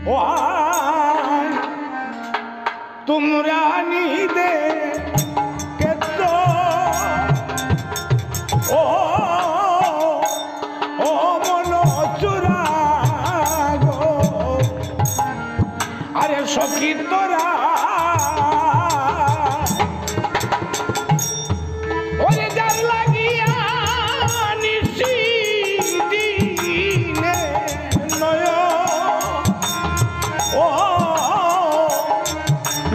ও তোমরা নিদে কেত ও ও মন চূড়া গো আরে সখী তোরা ওরে যার লাগিয়া নিশি দিনে নয় ও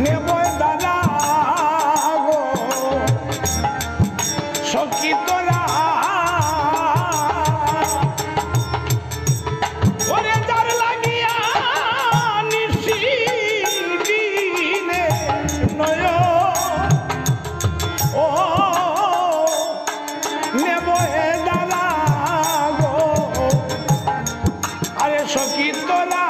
নেবই দাদা গো সখী তোরা ওরে যার লাগিয়া নিশি দিনে নয় ও নেবই দাদা গো আরে সখী তোরা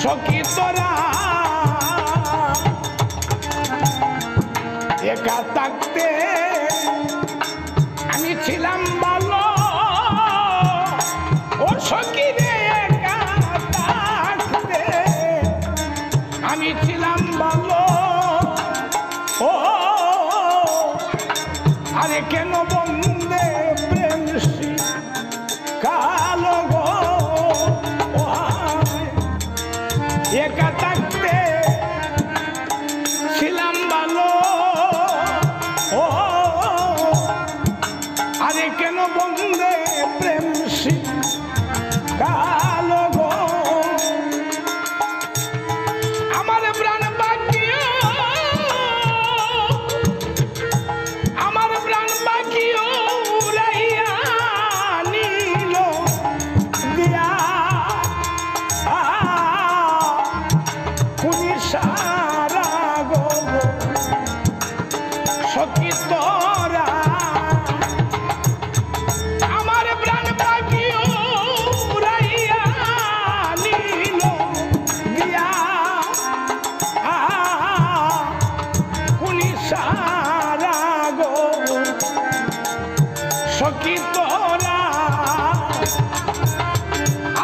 সখী তোরা একা থাকতে আমি ছিলাম ভালো ও সখী রে একা থাকতে আমি ছিলাম ভালো ও আরে কেন বন্দে প্রেম কালো গো একা থাকতে ছিলাম ভালো ও আরে কেন বন্দে প্রেম কালো গো আমার প্রাণ বাকিও আমার প্রাণ বাকিও উড়াইয়া নিল দিয়া সারা গো সখী তোরা আমার প্রাণ পাখিও উড়াইয়া নিল দিয়া কুনি সারা গো সখী তোরা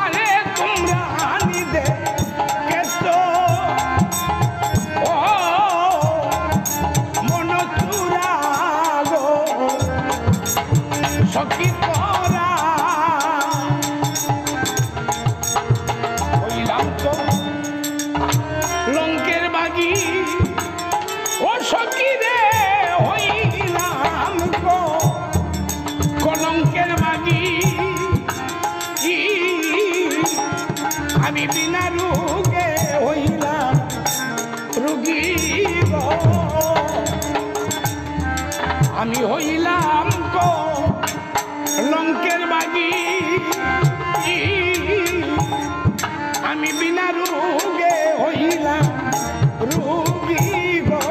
আরে তোমরা নিদে কেত সখী তোরা হইলাম তো লঙ্কের বাগি ও সখী রে হইলাম গো কলঙ্কের বাগি আমি বিনা রোগে হইলাম রোগী গো আমি হইলাম গো লঙ্কের বাগি আমি বিনা রোগে হইলাম রোগী গো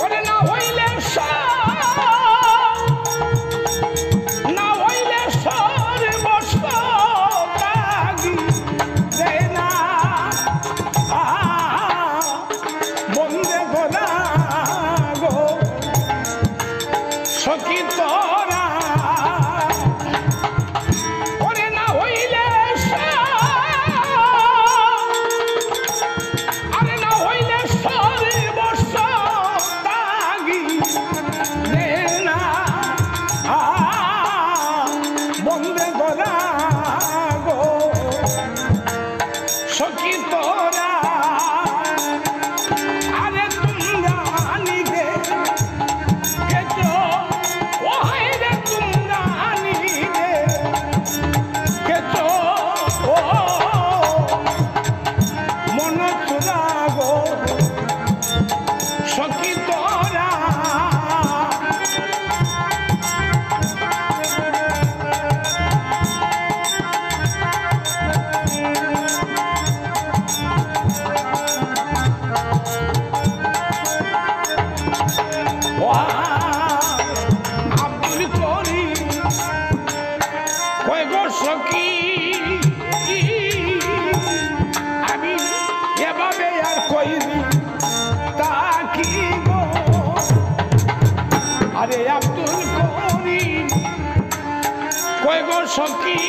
ওরে না হইলে না হইলে সর্বস্বত্যাগী রে না বন্দে গোলা গো সখী তোরা ওরে না হইলে সখী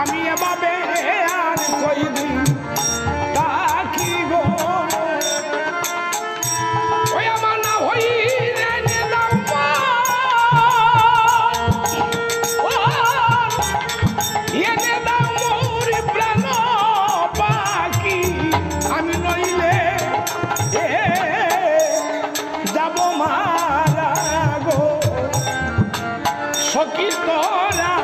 আমি এভাবে আর কইদিন তাকি গো ওই আমার না হই রে দাও এনে দাও মোর প্রাণ পাখি আমি নইলে যাব মারা গো সখী তোরা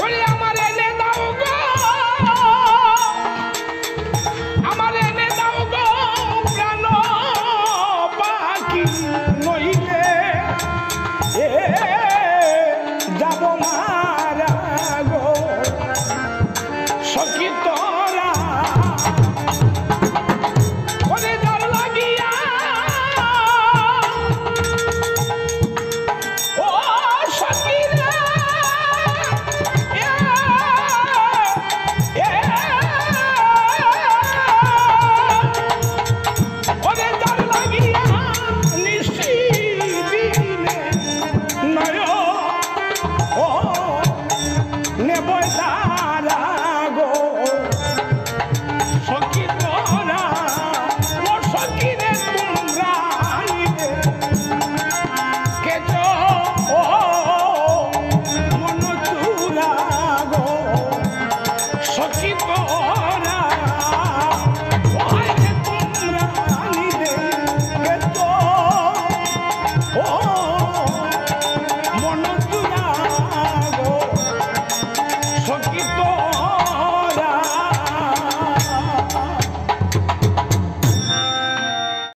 ওরে আমার এনে দাও গো আমার এনে দাও গো প্রাণ পাখি নইলে যাব মারা গো সখী তোরা ওরে ডর লাগিয়া ও সখী রে ওরে ডর লাগিয়া নিশি দিনে নয় ও নেব তারা গো সখী তোরা ও সখী রে তোমরা নিবে কেজ ও মন চুরা গো সখী তোরা ওই রে তোমরা নিবে কেজ ও মন চুরা গো